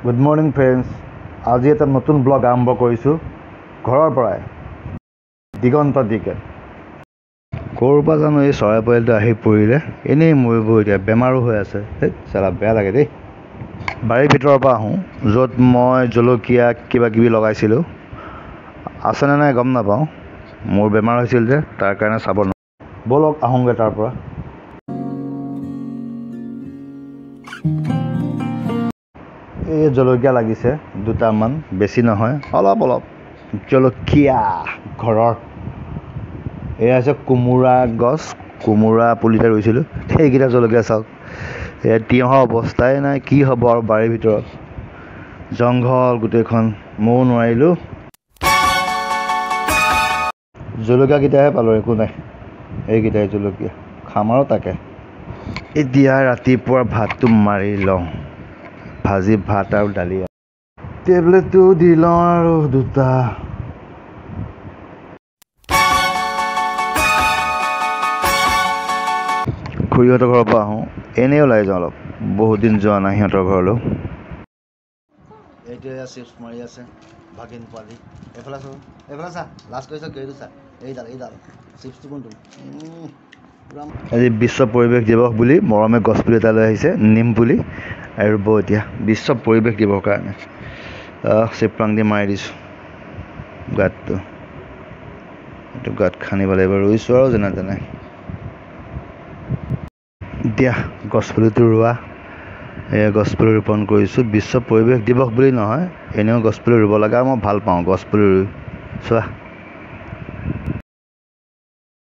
Good morning friends. আজি এটা নতুন ব্লগ আৰম্ভ কৰিছোঁ ঘৰৰ পৰাই Diganta DK কৰবা জানো এই চৰাই পোৱালিটো আহি পৰিলে এনেই মৰিব এতিয়া বেমাৰো হৈ আছে চালা বেয়া লাগে দেই বাৰীৰ ভিতৰৰ পৰা আহোঁ য'ত মই জলকীয়া কিবা কিবি লগাইছিলোঁ আছে নে নাই গম নাপাওঁ মোৰ বেমাৰ হৈছিল যে তাৰ কাৰণে চাব বলক আহোঁগৈ তাৰ পৰা এই জলকীয়া লাগিছে দুটামান বেছি নহয় অলপ জলকীয়া ঘৰৰ এয়া আছে কোমোৰা গছ কোমোৰা পুলিতে ৰুইছিলোঁ সেইকেইটা জলকীয়া চাওক এয়া তিয়ঁহৰ অৱস্থাই নাই কি হ'ব আৰু বাৰীৰ ভিতৰত জংঘল গোটেইখন ময়ো নোৱাৰিলোঁ জলকীয়াকেইটাহে পালোঁ একো নাই এইকেইটাই জলকীয়া খাম আৰু তাকে এতিয়া ৰাতিপুৱাৰ ভাতটো মাৰি লওঁ ভাজি ভাত আৰু দালি টেবলেটটো দি লওঁ আৰু দুটা খুৰীহঁতৰ ঘৰৰ পৰা আহোঁ এনেই ওলাই যাওঁ অলপ বহুত দিন যোৱা নাই সিহঁতৰ ঘৰলৈ এইটোৱে চিপছ মাৰি আছে ভাগিন পোৱালি এইফালে চা লাষ্ট কৰিছে কেইটো চা এইডাল চিপছটো কোনটো আজি বিশ্ব পৰিৱেশ দিৱস বুলি মৰমে গছপুলি এটা লৈ আহিছে নিম পুলি আৰু ৰুব এতিয়া বিশ্ব পৰিৱেশ দিৱসৰ কাৰণে চিপৰাং দি মাৰি দিছোঁ গাঁতটো এইটো গাঁত খান্দিব লাগিব ৰুইছোঁ আৰু যেনে তেনে এতিয়া গছপুলিটো ৰোৱা এয়া গছপুলি ৰোপণ কৰিছোঁ বিশ্ব পৰিৱেশ দিৱস বুলি নহয় এনেও গছপুলি ৰুব লাগে আৰু মই ভাল পাওঁ গছপুলি ৰুই চোৱা